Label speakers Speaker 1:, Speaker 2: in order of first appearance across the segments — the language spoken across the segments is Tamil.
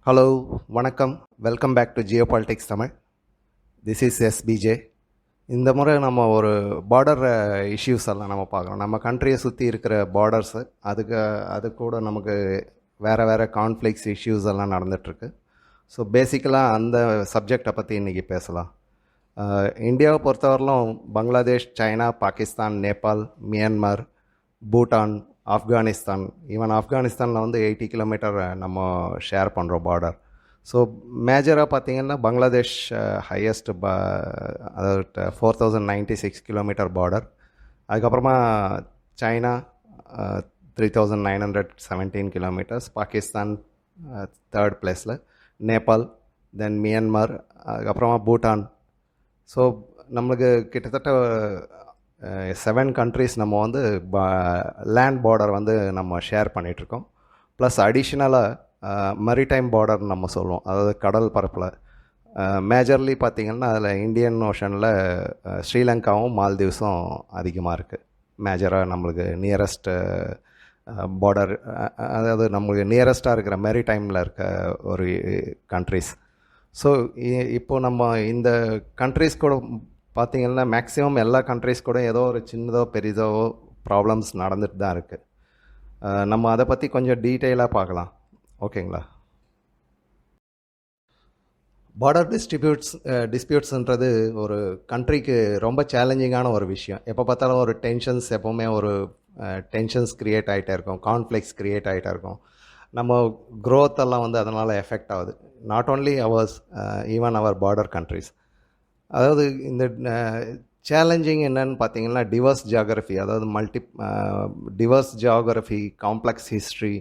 Speaker 1: ஹலோ, வணக்கம். Welcome back to geopolitics Tamil. This is SPJ. இந்த முறை நம்ம ஒரு பார்டர் இஷ்யூஸ் எல்லாம் நம்ம பார்க்குறோம். நம்ம கண்ட்ரியை சுற்றி இருக்கிற பார்டர்ஸு, அது கூட நமக்கு வேறு கான்ஃப்ளிக்ஸ் இஷ்யூஸ் எல்லாம் நடந்துகிட்ருக்கு. ஸோ பேசிக்கலாக அந்த சப்ஜெக்டை பற்றி இன்றைக்கி பேசலாம். இந்தியாவை பொறுத்தவரையிலும் Bangladesh, China, Pakistan, Nepal, Myanmar, Bhutan, Afghanistan, even ஆப்கானிஸ்தானில் வந்து 80 கிலோமீட்டர் நம்ம ஷேர் பண்ணுறோம் பார்டர். ஸோ மேஜராக பார்த்திங்கன்னா பங்களாதேஷ் ஹையஸ்ட் அதாவது 4096 கிலோமீட்டர் பார்டர். அதுக்கப்புறமா சைனா 3917 கிலோமீட்டர்ஸ், பாகிஸ்தான் தேர்ட் பிளேஸில், நேபாள், தென் மியான்மர், அதுக்கப்புறமா பூட்டான். ஸோ நம்மளுக்கு கிட்டத்தட்ட 7 கண்ட்ரிஸ் நம்ம வந்து லேண்ட் பார்டர் வந்து நம்ம ஷேர் பண்ணிகிட்ருக்கோம். ப்ளஸ் அடிஷ்னலாக மெரிடைம் பார்டர் நம்ம சொல்லுவோம், அதாவது கடல் பரப்பில். மேஜர்லி பார்த்திங்கன்னா அதில் இந்தியன் ஓஷனில் ஸ்ரீலங்காவும் மால்தீவ்ஸும் அதிகமாக இருக்குது. மேஜராக நம்மளுக்கு நியரஸ்ட்டு பார்டர், அதாவது நம்மளுக்கு நியரஸ்ட்டாக இருக்கிற மெரிடைமில் இருக்க ஒரு கண்ட்ரிஸ். ஸோ இப்போது நம்ம இந்த கண்ட்ரிஸ் கூட பார்த்திங்கன்னா மேக்ஸிமம் எல்லா கண்ட்ரிஸ் கூட ஏதோ ஒரு சின்னதோ பெரிதோ ப்ராப்ளம்ஸ் நடந்துட்டு தான் இருக்குது. நம்ம அதை பற்றி கொஞ்சம் டீட்டெயிலாக பார்க்கலாம், ஓகேங்களா? பார்டர் டிஸ்பியூட்ஸ்ன்றது ஒரு கண்ட்ரிக்கு ரொம்ப சேலஞ்சிங்கான ஒரு விஷயம். எப்போ பார்த்தாலும் ஒரு டென்ஷன்ஸ், எப்போவுமே ஒரு டென்ஷன்ஸ் க்ரியேட் ஆகிட்டே இருக்கும், கான்ஃப்ளிக்ஸ் க்ரியேட் ஆகிட்டே இருக்கும். நம்ம க்ரோத் எல்லாம் வந்து அதனால் எஃபெக்ட் ஆகுது. Not only even our border countries. அதாவது இந்த சேலஞ்சிங் என்னன்னு பார்த்தீங்கன்னா டிவர்ஸ் ஜியாகிரஃபி, அதாவது டிவர்ஸ் ஜியாகிரஃபி, காம்ப்ளெக்ஸ் ஹிஸ்ட்ரி,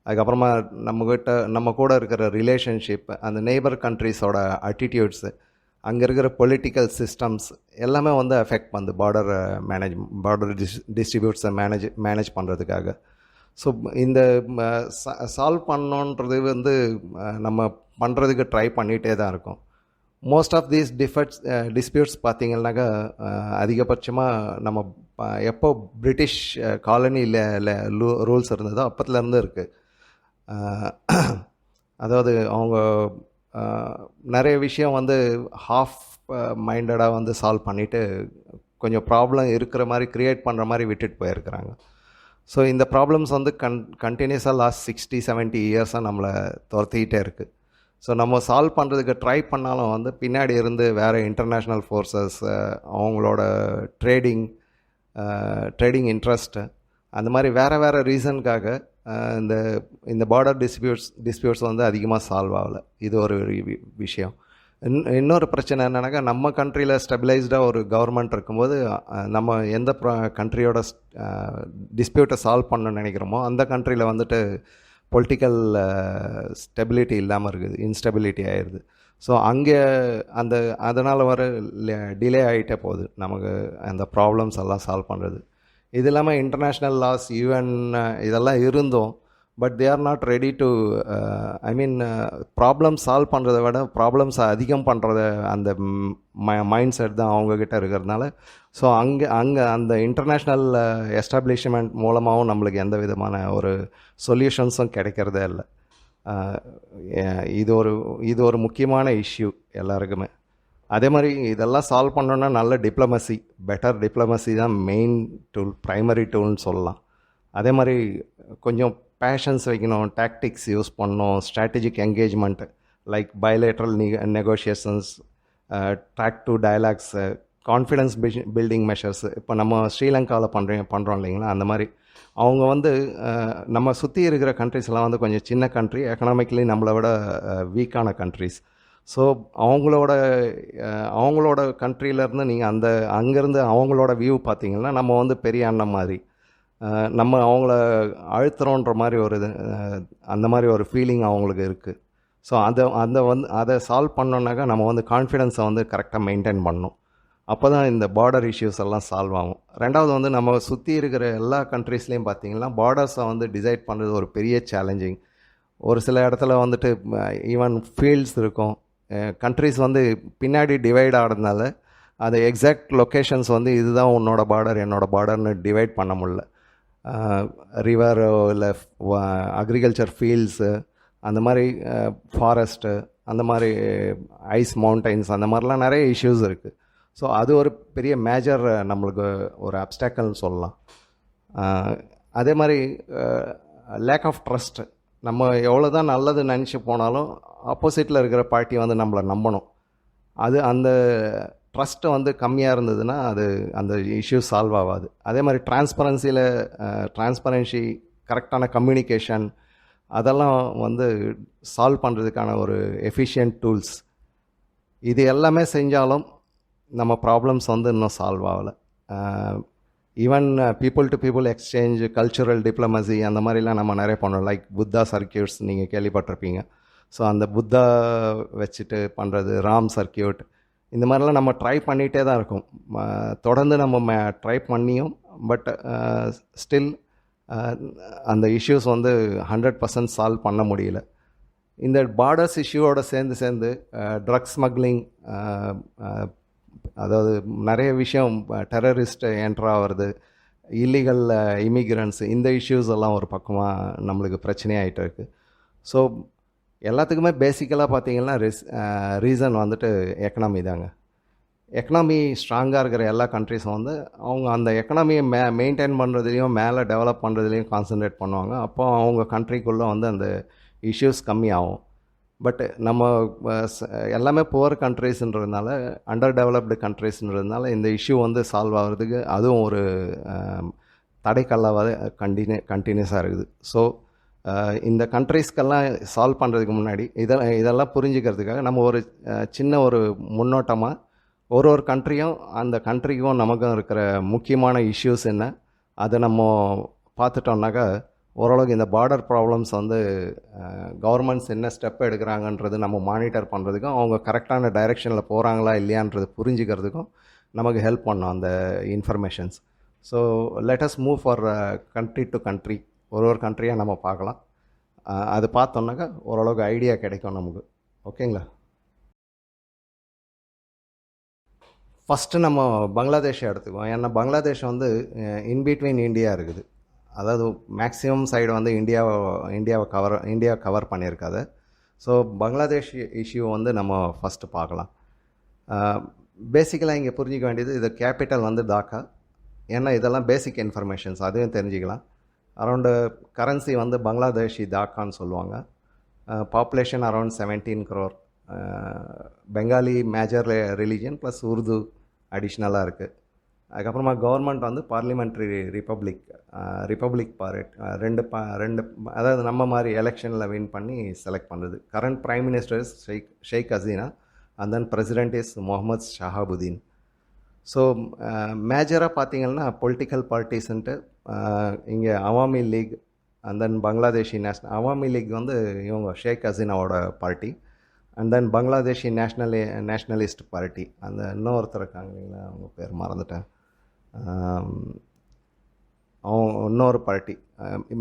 Speaker 1: அதுக்கப்புறமா நம்ம கூட இருக்கிற ரிலேஷன்ஷிப், அந்த நெய்பர் கண்ட்ரிஸோட அட்டிடியூட்ஸு, அங்கே இருக்கிற பொலிட்டிக்கல் சிஸ்டம்ஸ் எல்லாமே வந்து அஃபெக்ட் பண்ணுது பார்டர் டிஸ்ட்ரிபியூட்ஸை மேனேஜ் பண்ணுறதுக்காக. ஸோ இந்த சால்வ் பண்ணோன்றது வந்து நம்ம பண்ணுறதுக்கு ட்ரை பண்ணிகிட்டே தான் இருக்கோம். மோஸ்ட் ஆஃப் தீஸ் டிஸ்பியூட்ஸ் பார்த்திங்கன்னாக்கா அதிகபட்சமாக நம்ம எப்போ பிரிட்டிஷ் காலனியில் ரூல்ஸ் இருந்ததோ அப்பத்துலேருந்து இருக்குது. அதாவது அவங்க நிறைய விஷயம் வந்து ஹாஃப் மைண்டடாக வந்து சால்வ் பண்ணிவிட்டு கொஞ்சம் ப்ராப்ளம் இருக்கிற மாதிரி க்ரியேட் பண்ணுற மாதிரி விட்டுட்டு போயிருக்கிறாங்க. ஸோ இந்த ப்ராப்ளம்ஸ் வந்து கண்டினியூஸாக லாஸ்ட் 60-70 இயர்ஸாக நம்மளை துரத்திக்கிட்டே இருக்குது. ஸோ நம்ம சால்வ் பண்ணுறதுக்கு ட்ரை பண்ணாலும் வந்து பின்னாடி இருந்து வேறு இன்டர்நேஷ்னல் ஃபோர்ஸஸ், அவங்களோட ட்ரேடிங் இன்ட்ரெஸ்ட்டு, அந்த மாதிரி வேறு ரீசனுக்காக இந்த பார்டர் டிஸ்பியூட்ஸ் வந்து அதிகமாக சால்வ் ஆகலை. இது ஒரு விஷயம். இன்னொரு பிரச்சனை என்னன்னாக்கா, நம்ம கண்ட்ரியில் ஸ்டெபிளைஸ்டாக ஒரு கவர்மெண்ட் இருக்கும்போது நம்ம எந்த கண்ட்ரியோட டிஸ்பியூட்டை சால்வ் பண்ணணும்னு நினைக்கிறோமோ அந்த கண்ட்ரியில் வந்துட்டு பொலிட்டிக்கல் ஸ்டெபிலிட்டி இல்லாமல் இருக்குது, இன்ஸ்டெபிலிட்டி ஆயிடுது. ஸோ அங்கே அதனால் வர டிலே ஆகிட்டே போகுது நமக்கு அந்த ப்ராப்ளம்ஸ் எல்லாம் சால்வ் பண்ணுறது. இது இல்லாமல் இன்டர்நேஷ்னல் லாஸ், யூஎன் இதெல்லாம் இருந்தோம், but they are not ready to problems solve பண்ணுறதை விட ப்ராப்ளம்ஸை அதிகம் பண்ணுறத அந்த மைண்ட் செட் தான் அவங்கக்கிட்ட இருக்கிறதுனால. ஸோ அங்கே அந்த இன்டர்நேஷ்னல் எஸ்டாப்ளிஷ்மெண்ட் மூலமாகவும் நம்மளுக்கு எந்த விதமான ஒரு சொல்யூஷன்ஸும் கிடைக்கிறதே இல்லை. இது ஒரு முக்கியமான இஷ்யூ எல்லாருக்குமே. அதே மாதிரி இதெல்லாம் சால்வ் பண்ணோன்னா நல்ல டிப்ளமசி, பெட்டர் டிப்ளமசி தான் மெயின் டூல், ப்ரைமரி டூல்னு சொல்லலாம். அதே மாதிரி கொஞ்சம் பேஷன்ஸ் வைக்கணும், டாக்டிக்ஸ் யூஸ் பண்ணணும், strategic engagement like bilateral negotiations, track two dialogues, confidence building measures. இப்போ நம்ம ஸ்ரீலங்காவில் பண்ணுறோம் இல்லைங்களா, அந்த மாதிரி அவங்க வந்து நம்ம சுற்றி இருக்கிற கண்ட்ரிஸ்லாம் வந்து கொஞ்சம் சின்ன கண்ட்ரி, எக்கனாமிக்கலி நம்மளை விட வீக்கான கண்ட்ரிஸ். ஸோ அவங்களோட கண்ட்ரியிலேருந்து நீங்கள் அங்கேருந்து அவங்களோட வியூ பார்த்தீங்கன்னா நம்ம வந்து பெரிய அண்ணன் மாதிரி, நம்ம அவங்கள அழுத்துறோன்ற மாதிரி அந்த மாதிரி ஒரு ஃபீலிங் அவங்களுக்கு இருக்குது. ஸோ அதை சால்வ் பண்ணோன்னாக்கா நம்ம வந்து கான்ஃபிடென்ஸை வந்து கரெக்டாக மெயின்டைன் பண்ணணும். அப்போ தான் இந்த பார்டர் இஷ்யூஸ் எல்லாம் சால்வ் ஆகும். ரெண்டாவது வந்து நம்ம சுற்றி இருக்கிற எல்லா கண்ட்ரீஸ்லேயும் பார்த்திங்கன்னா பார்டர்ஸை வந்து டிசைட் பண்ணுறது ஒரு பெரிய சேலஞ்சிங். ஒரு சில இடத்துல வந்துட்டு ஈவன் ஃபீல்ட்ஸ் இருக்கும், கண்ட்ரிஸ் வந்து பின்னாடி டிவைட் ஆகிறதுனால அது எக்ஸாக்ட் லொக்கேஷன்ஸ் வந்து இதுதான் உன்னோட பார்டர் என்னோட பார்டர்னு டிவைட் பண்ண முடியல. ரிவரோ இல்லை அக்ரிகல்ச்சர் ஃபீல்ட்ஸு, அந்த மாதிரி ஃபாரஸ்ட்டு, அந்த மாதிரி ஐஸ் மவுண்டைன்ஸ், அந்த மாதிரிலாம் நிறைய இஷ்யூஸ் இருக்குது. ஸோ அது ஒரு பெரிய மேஜர் நம்மளுக்கு ஒரு அப்டாக்கிள்னு சொல்லலாம். அதே மாதிரி லேக் ஆஃப் ட்ரஸ்ட். நம்ம எவ்வளோ தான் நல்லது நினச்சி போனாலும் ஆப்போசிட்டில் இருக்கிற பார்ட்டி வந்து நம்மளை நம்பணும். அந்த ட்ரஸ்ட்டு வந்து கம்மியாக இருந்ததுன்னா அது அந்த இஷ்யூ சால்வ் ஆகாது. அதே மாதிரி டிரான்ஸ்பரன்சி, கரெக்டான கம்யூனிகேஷன், அதெல்லாம் வந்து சால்வ் பண்ணுறதுக்கான ஒரு எஃபிஷியன்ட் டூல்ஸ். இது எல்லாமே செஞ்சாலும் நம்ம ப்ராப்ளம்ஸ் வந்து இன்னும் சால்வ் ஆகலை. Even people to people exchange, cultural diplomacy, அந்த மாதிரிலாம் நம்ம நிறைய பண்ணோம். லைக் புத்தா சர்க்கியூட்ஸ் நீங்கள் கேள்விப்பட்டிருப்பீங்க. ஸோ அந்த புத்தா வச்சுட்டு பண்ணுறது, ராம் சர்க்கியூட், இந்த மாதிரிலாம் நம்ம ட்ரை பண்ணிகிட்டே தான் இருக்கோம். தொடர்ந்து நம்ம ட்ரை பண்ணியும் பட் ஸ்டில் அந்த இஷ்யூஸ் வந்து 100% சால்வ் பண்ண முடியல. இந்த பார்டர்ஸ் இஷ்யூவோட சேர்ந்து ட்ரக் ஸ்மக்லிங், அதாவது நிறைய விஷயம் டெரரிஸ்ட் என்ட்ரு ஆகிறது, இல்லீகல் இமிக்ரன்ஸ், இந்த இஷ்யூஸ் எல்லாம் ஒரு பக்கமாக நம்மளுக்கு பிரச்சனையாகிட்டு இருக்குது. ஸோ எல்லாத்துக்குமே பேசிக்கலாக பார்த்தீங்கன்னா ரீசன் வந்துட்டு எக்கனாமி தாங்க. எக்கனாமி ஸ்ட்ராங்காக இருக்கிற எல்லா கண்ட்ரிஸும் வந்து அவங்க அந்த எக்கனாமியை மெயின்டைன் பண்ணுறதுலையும் மேலே டெவலப் பண்ணுறதுலையும் கான்சன்ட்ரேட் பண்ணுவாங்க. அப்போ அவங்க கண்ட்ரிக்குள்ளே வந்து அந்த இஷ்யூஸ் கம்மியாகும். பட் நம்ம எல்லாமே புவர் கண்ட்ரிஸ்ன்றதுனால, அண்டர் டெவலப்டு கண்ட்ரிஸ்ன்றதுனால இந்த இஷ்யூ வந்து சால்வ் ஆகிறதுக்கு அதுவும் ஒரு தடைக்கல்லாக கண்டினியூஸாக இருக்குது. ஸோ இந்த கண்ட்ரிஸ்க்கெல்லாம் சால்வ் பண்ணுறதுக்கு முன்னாடி இதெல்லாம் புரிஞ்சுக்கிறதுக்காக நம்ம ஒரு சின்ன ஒரு முன்னோட்டமாக ஒரு கண்ட்ரியும் அந்த கண்ட்ரிக்கும் நமக்கும் இருக்கிற முக்கியமான இஷ்யூஸ் என்ன, அதை நம்ம பார்த்துட்டோம்னாக்கா ஓரளவுக்கு இந்த பார்டர் ப்ராப்ளம்ஸ் வந்து கவர்மெண்ட்ஸ் என்ன ஸ்டெப் எடுக்கிறாங்கன்றது நம்ம மானிட்டர் பண்ணுறதுக்கும், அவங்க கரெக்டான டைரெக்ஷனில் போகிறாங்களா இல்லையான்றது புரிஞ்சுக்கிறதுக்கும் நமக்கு ஹெல்ப் பண்ணோம் அந்த informations. So let us move for country to country, ஒரு கண்ட்ரியாக நம்ம பார்க்கலாம். அது பார்த்தோம்னாக்கா ஓரளவுக்கு ஐடியா கிடைக்கும் நமக்கு. ஓகேங்களா? ஃபஸ்ட்டு நம்ம பங்களாதேஷை எடுத்துக்குவோம். ஏன்னா பங்களாதேஷ் வந்து இன்பிட்வீன் இந்தியா இருக்குது. அதாவது மேக்ஸிமம் சைடு வந்து இந்தியாவை கவர் பண்ணியிருக்காது. ஸோ பங்களாதேஷ் இஷ்யூ வந்து நம்ம ஃபஸ்ட்டு பார்க்கலாம். பேசிக்கலாக இங்கே புரிஞ்சிக்க வேண்டியது, இது கேபிட்டல் வந்து டாக்கா. ஏன்னா இதெல்லாம் பேசிக் இன்ஃபர்மேஷன்ஸ், அதுவும் தெரிஞ்சுக்கலாம். அரௌண்டு கரன்சி வந்து பங்களாதேஷி தாக்கான்னு சொல்லுவாங்க. Population around 17 crore. Bengali major religion plus Urdu அடிஷ்னலாக இருக்குது. அதுக்கப்புறமா கவர்மெண்ட் வந்து பார்லிமெண்ட்ரி ரிப்பப்ளிக் பார்ட், ரெண்டு அதாவது நம்ம மாதிரி எலெக்ஷனில் வின் பண்ணி செலக்ட் பண்ணுறது. Current prime minister is Sheikh Hasina and then president is Mohammed Shahabuddin. So மேஜராக பார்த்திங்கன்னா பொலிட்டிக்கல் பார்ட்டிஸ்ன்ட்டு இங்கே அவாமி லீக் அண்ட் தென் பங்களாதேஷி அவாமி லீக் வந்து இவங்க ஷேக் ஹசீனாவோட party. And then Bangladeshi Nationalist Party, அந்த இன்னொருத்தர் இருக்காங்க இல்லைங்களா, அவங்க பேர் மறந்துட்டேன், அவங்க இன்னொரு பார்ட்டி.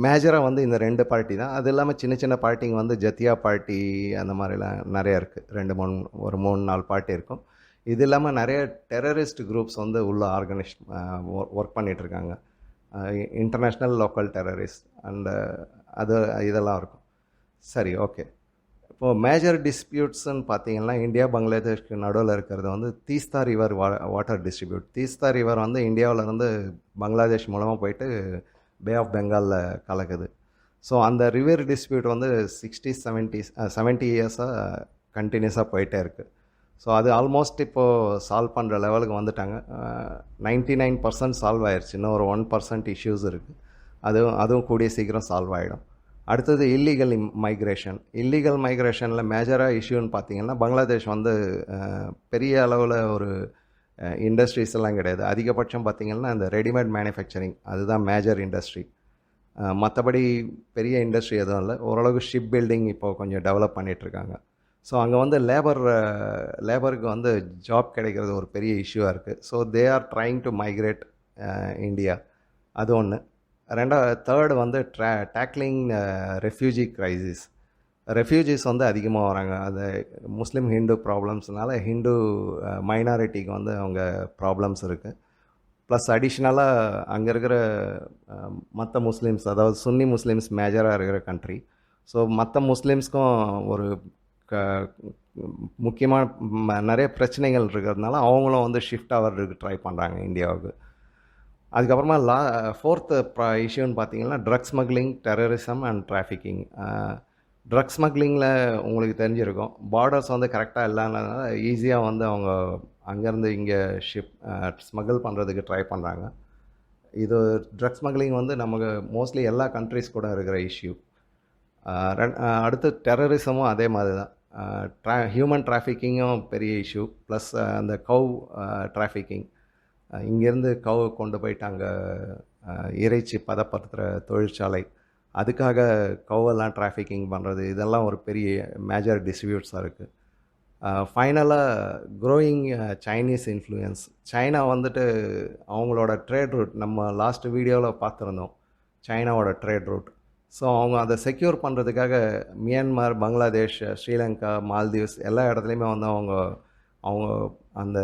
Speaker 1: மேஜராக வந்து இந்த 2 பார்ட்டி தான். அது இல்லாமல் சின்ன சின்ன பார்ட்டிங்க வந்து ஜத்தியா பார்ட்டி, அந்த மாதிரிலாம் நிறையா இருக்குது. 3-4 பார்ட்டி இருக்கும். இது இல்லாமல் நிறைய டெரரிஸ்ட் குரூப்ஸ் வந்து உள்ள ஒர்க் பண்ணிகிட்ருக்காங்க. இன்டர்நேஷ்னல், லோக்கல் டெரரிஸ்ட் அண்டு இதெல்லாம் இருக்கும். சரி, ஓகே. இப்போது மேஜர் டிஸ்பியூட்ஸ்ன்னு பார்த்தீங்கன்னா இந்தியா பங்களாதேஷ்க்கு நடுவில் இருக்கிறது வந்து Teesta river water distribute. Teesta river வந்து இந்தியாவிலேருந்து பங்களாதேஷ் மூலமாக போயிட்டு பே ஆஃப் பெங்காலில் கலக்குது. ஸோ அந்த ரிவர் டிஸ்பியூட் வந்து 70 இயர்ஸாக கண்டினியூஸாக போயிட்டே இருக்குது. ஸோ அது ஆல்மோஸ்ட் இப்போது சால்வ் பண்ணுற லெவலுக்கு வந்துட்டாங்க. 99% சால்வ் ஆயிடுச்சு. இன்னும் ஒரு 1% இஷ்யூஸ் இருக்குது. அதுவும் கூடிய சீக்கிரம் சால்வ் ஆகிடும். அடுத்தது இல்லீகல் மைக்ரேஷனில் மேஜராக இஷ்யூன்னு பார்த்தீங்கன்னா பங்களாதேஷ் வந்து பெரிய அளவில் ஒரு இண்டஸ்ட்ரீஸ் எல்லாம் கிடையாது. அதிகபட்சம் பார்த்திங்கன்னா இந்த ரெடிமேட் மேனுஃபேக்சரிங், அதுதான் மேஜர் இண்டஸ்ட்ரி. மற்றபடி பெரிய இண்டஸ்ட்ரி எதுவும் இல்லை. ஓரளவுக்கு ஷிப் பில்டிங் இப்போது கொஞ்சம் டெவலப் பண்ணிகிட்ருக்காங்க. ஸோ அங்கே வந்து லேபருக்கு வந்து ஜாப் கிடைக்கிறது ஒரு பெரிய இஷ்யூவாக இருக்குது. So they are trying to migrate India. அது ஒன்று. தேர்டு வந்து டேக்லிங் ரெஃப்யூஜி க்ரைசிஸ். ரெஃப்யூஜிஸ் வந்து அதிகமாக வராங்க. அது முஸ்லீம் ஹிந்து ப்ராப்ளம்ஸ்னால ஹிந்து மைனாரிட்டிக்கு வந்து அவங்க ப்ராப்ளம்ஸ் இருக்குது. ப்ளஸ் அடிஷ்னலாக அங்கே இருக்கிற மற்ற முஸ்லீம்ஸ், அதாவது சுன்னி முஸ்லீம்ஸ் மேஜராக இருக்கிற கண்ட்ரி. ஸோ மற்ற முஸ்லீம்ஸ்க்கும் ஒரு க முக்கியமான நிறைய பிரச்சனைகள் இருக்கிறதுனால அவங்களும் வந்து ஷிஃப்ட் ஆகிறதுக்கு ட்ரை பண்ணுறாங்க இந்தியாவுக்கு. அதுக்கப்புறமா ஃபோர்த்து இஷ்யூன்னு பார்த்தீங்கன்னா drug smuggling, terrorism and trafficking. Drug ஸ்மக்லிங்கில் உங்களுக்கு தெரிஞ்சிருக்கும், பார்டர்ஸ் வந்து கரெக்டாக இல்லாதனால ஈஸியாக வந்து அவங்க அங்கேருந்து இங்கே ஸ்மகிள் பண்ணுறதுக்கு ட்ரை பண்ணுறாங்க. இது ட்ரக் ஸ்மக்லிங் வந்து நமக்கு மோஸ்ட்லி எல்லா கண்ட்ரிஸ் கூட இருக்கிற இஷ்யூ. அடுத்து டெரரிசமும் அதே மாதிரி தான். ஹியூமன் டிராஃபிக்கிங்கும் பெரிய இஷ்யூ. ப்ளஸ் அந்த கவ் டிராஃபிக்கிங், இங்கேருந்து கவ் கொண்டு போயிட்டு அங்கே இறைச்சி பதப்படுத்துகிற தொழிற்சாலை, அதுக்காக கவ்வெல்லாம் டிராஃபிக்கிங் பண்ணுறது, இதெல்லாம் ஒரு பெரிய மேஜர் டிஸ்ட்ரிபியூட்ஸாக இருக்குது. ஃபைனலாக க்ரோயிங் சைனீஸ் இன்ஃப்ளூயன்ஸ். சைனா வந்துட்டு அவங்களோட ட்ரேட் ரூட் நம்ம லாஸ்ட் வீடியோவில் பார்த்துருந்தோம், சைனாவோட ட்ரேட் ரூட். ஸோ அவங்க அதை செக்யூர் பண்ணுறதுக்காக மியான்மர், பங்களாதேஷ், ஸ்ரீலங்கா, மால்தீவ்ஸ் எல்லா இடத்துலையுமே வந்து அவங்க அந்த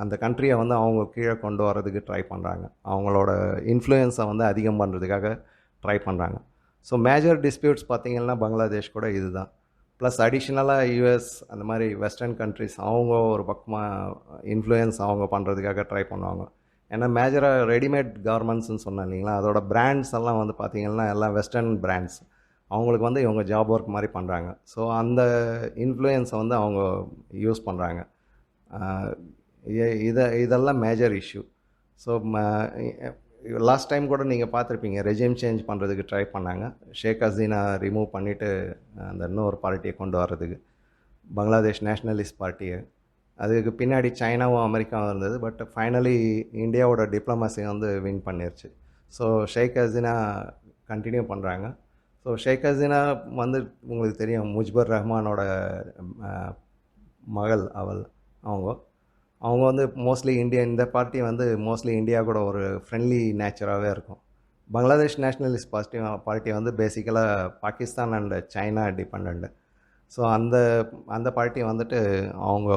Speaker 1: அந்த கண்ட்ரியை வந்து அவங்க கீழே கொண்டு வரதுக்கு ட்ரை பண்ணுறாங்க. அவங்களோட இன்ஃப்ளூயன்ஸை வந்து அதிகம் பண்ணுறதுக்காக ட்ரை பண்ணுறாங்க. ஸோ மேஜர் டிஸ்பியூட்ஸ் பார்த்திங்கன்னா பங்களாதேஷ் கூட இது தான். ப்ளஸ் அடிஷ்னலாக யூஎஸ் அந்த மாதிரி வெஸ்டர்ன் கண்ட்ரிஸ் அவங்க ஒரு பக்கமாக இன்ஃப்ளூயன்ஸ் அவங்க பண்ணுறதுக்காக ட்ரை பண்ணுவாங்க. ஏன்னா மேஜராக ரெடிமேட் கார்மெண்ட்ஸ்னு சொன்னேன் இல்லைங்களா, அதோட பிராண்ட்ஸ் எல்லாம் வந்து பார்த்திங்கன்னா எல்லாம் வெஸ்டர்ன் பிராண்ட்ஸ். அவங்களுக்கு வந்து இவங்க ஜாப் ஒர்க் மாதிரி பண்ணுறாங்க. ஸோ அந்த இன்ஃப்ளூயன்ஸை வந்து அவங்க யூஸ் பண்ணுறாங்க. இதெல்லாம் major issue. So last time கூட நீங்கள் பார்த்துருப்பீங்க, ரெஜிம் சேஞ்ச் பண்ணுறதுக்கு ட்ரை பண்ணாங்க. ஷேக் ஹசீனா ரிமூவ் பண்ணிவிட்டு அந்த இன்னொரு பார்ட்டியை கொண்டு வர்றதுக்கு, பங்களாதேஷ் நேஷ்னலிஸ்ட் பார்ட்டியை. அதுக்கு பின்னாடி சைனாவும் அமெரிக்காவும் இருந்தது. பட் ஃபைனலி இந்தியாவோட டிப்ளமசி வந்து வின் பண்ணிருச்சு. ஸோ ஷேக் ஹசீனா கண்டினியூ பண்ணுறாங்க. ஸோ ஷேக் ஹசீனா வந்து உங்களுக்கு தெரியும், முஜ்பர் ரஹ்மானோட மகள் அவங்க வந்து மோஸ்ட்லி இந்த பார்ட்டி வந்து மோஸ்ட்லி இந்தியா கூட ஒரு ஃப்ரெண்ட்லி நேச்சராகவே இருக்கும். பங்களாதேஷ் நேஷ்னலிஸ்ட் பார்ட்டி வந்து பேசிக்கலாக Pakistan and China depend. So அந்த பார்ட்டி வந்துட்டு அவங்க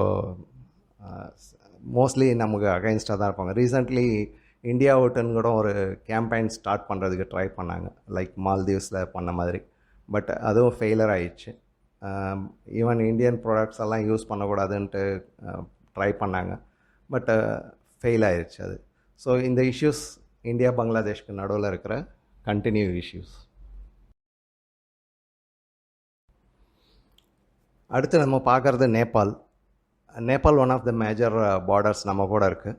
Speaker 1: மோஸ்ட்லி நமக்கு அகைன்ஸ்டாக தான் இருப்பாங்க. ரீசெண்ட்லி இந்தியா ஓட்டுன்னு கூட ஒரு கேம்பெயின் ஸ்டார்ட் பண்ணுறதுக்கு ட்ரை பண்ணாங்க, லைக் மால்தீவ்ஸில் பண்ண மாதிரி. பட் அதுவும் ஃபெயிலர் ஆயிடுச்சு. ஈவன் இந்தியன் ப்ராடக்ட்ஸ் எல்லாம் யூஸ் பண்ணக்கூடாதுன்ட்டு ட்ரை பண்ணாங்க. பட் ஃபெயில் ஆயிடுச்சு அது. ஸோ இந்த இஷ்யூஸ் இந்தியா பங்களாதேஷ்க்கு நடுவில் இருக்கிற கண்டினியூ இஷ்யூஸ். அடுத்து நம்ம பார்க்குறது Nepal. One of the major borders நம்ம கூட இருக்குது.